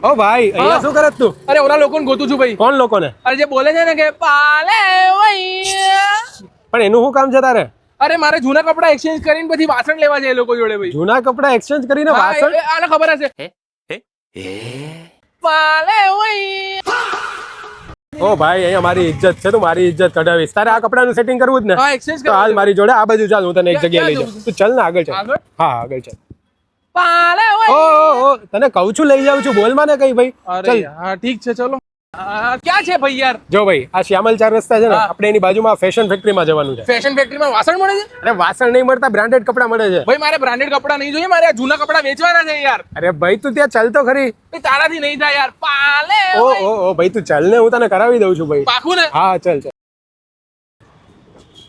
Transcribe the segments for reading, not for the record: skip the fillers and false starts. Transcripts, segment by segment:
ઓ ભાઈ અહીંયા શું કરે તું? અરે ઓલા લોકોને ગોતું છું ભાઈ. કોણ લોકોને? અરે જે બોલે છે ને કે પાલે વૈયા. પણ એનું શું કામ છે તારે? અરે મારે જૂના કપડા એક્સચેન્જ કરીને પછી વાસણ લેવા જાય એ લોકો જોડે ભાઈ. જૂના કપડા એક્સચેન્જ કરીને હા, વાસણ? આને ખબર હશે. પાલે વૈયા. ઓ ભાઈ અહીંયા મારી ઇજ્જત છે, તું મારી ઇજ્જત કઢાવીશ. તારે આ કપડાનું સેટિંગ કરવું જ ને? હા એક્સચેન્જ તો હાલ મારી જોડે આ બાજુ ચાલ, હું તને એક ક્યાં- જગ્યાએ લઈ ક્યાં જાઉં. તું ચાલ ને આગળ ચાલ. આગળ? હા આગળ ચાલ. પાલે ઓ વૈયા. ઓ, ઓ તને કહું છું લઈ જાઉં છું, બોલ માં ને કઈ ભાઈ. અરે ચાલ હા ઠીક છે ચલો. ક્યાં છે ભાઈ યાર? જો ભાઈ આ શ્યામલ 4 રસ્તા છે ને, હા. આપણે એની બાજુમાં ફેશન ફેક્ટરીમાં જવાનું છે. ફેશન ફેક્ટરીમાં વાસણ મળે છે? અરે વાસણ નહીં મળતા, બ્રાન્ડેડ કપડા મળે છે. ભાઈ મારે બ્રાન્ડેડ કપડા નહીં જોઈએ, મારે આ જૂના કપડા વેચવાના છે યાર. અરે ભાઈ તું ત્યાં ચાલ તો ખરી. ભાઈ તારાથી નહીં થાય યાર. પાલે ઓ ઓ ઓ ભાઈ તું ચાલ ને, હું તને કરાવી દઉં છું ભાઈ. પાકું ને? હા ચાલ ચાલ.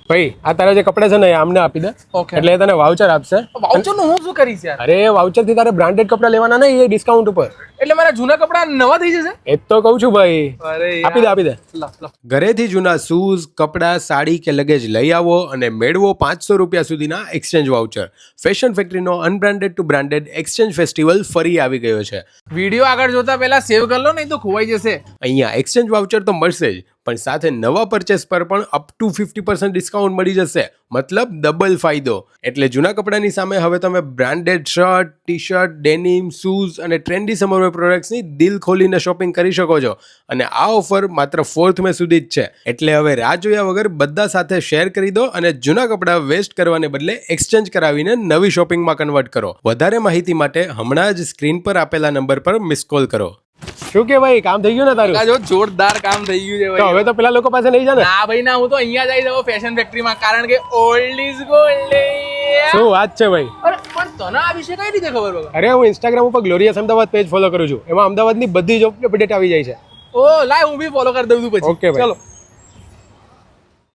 ભાઈ આ તારા જે કપડા છે ને એ આમને આપી દે, ઓકે. એટલે એ તને વાઉચર આપશે. વાઉચર નું હું શું કરીશ યાર? અરે વાઉચર થી તારે બ્રાન્ડેડ કપડા લેવાના ને, એ ડિસ્કાઉન્ટ ઉપર. એટલે મારા જૂના કપડા નવા થઈ જશે? એ જ તો કહું છું ભાઈ. અરે આપી દે આપી દે. લો. ઘરેથી જૂના શૂઝ, કપડા, સાડી કે લગેજ લઈ આવો અને મેળવો 500 રૂપિયા સુધીના એક્સચેન્જ વાઉચર. ફેશન ફેક્ટરીનો unbranded to branded exchange festival ફરી આવી ગયો છે. વિડીયો આગળ જોતા પહેલા સેવ કરી લો, નહીં તો ખોવાઈ જશે. અહીંયા એક્સચેન્જ વાઉચર તો મળશે જ, પણ સાથે નવા પરચેસ પર પણ અપ ટુ 50% ડિસ્કાઉન્ટ મળી જશે. મતલબ ડબલ ફાયદો. એટલે જૂના કપડાની સામે હવે તમે branded shirt, T shirt, denim, shoes અને ટ્રેન્ડી સમરવેર પ્રોડક્ટ્સની દિલ ખોલીને શોપિંગ કરી શકો છો. અને આ ઓફર માત્ર 4th મે સુધી જ છે. એટલે હવે રાહ જોયા વગર બધા સાથે શેર કરી દો અને જૂના કપડાં વેસ્ટ કરવાને બદલે એક્સચેન્જ કરાવીને નવી શોપિંગમાં કન્વર્ટ કરો. વધારે માહિતી માટે હમણાં જ સ્ક્રીન પર આપેલા નંબર પર મિસ કોલ કરો. શું કે ભાઈ, કામ થઈ ગયું ને તારું? આ જો જોરદાર કામ થઈ ગયું છે તો ભાઈ. હવે તો પેલા લોકો પાસે નહીં જા ને? ના ભાઈ ના, હું તો અહીંયા જ આવી જાઉં ફેશન ફેક્ટરીમાં, કારણ કે ઓલ્ડ ઇઝ ગોલ્ડ. શું વાત છે ભાઈ? અરે પણ તને આ વિશે કઈ રીતે ખબર બગા? અરે હું ઇન્સ્ટાગ્રામ ઉપર ગ્લોરિયસ અમદાવાદ પેજ ફોલો કરું છું, એમાં અમદાવાદની બધી જ અપડેટ આવી જાય છે. ઓ લાય હું બી ફોલો કરી દઉં છું પછી. ઓકે ભાઈ. ચલો.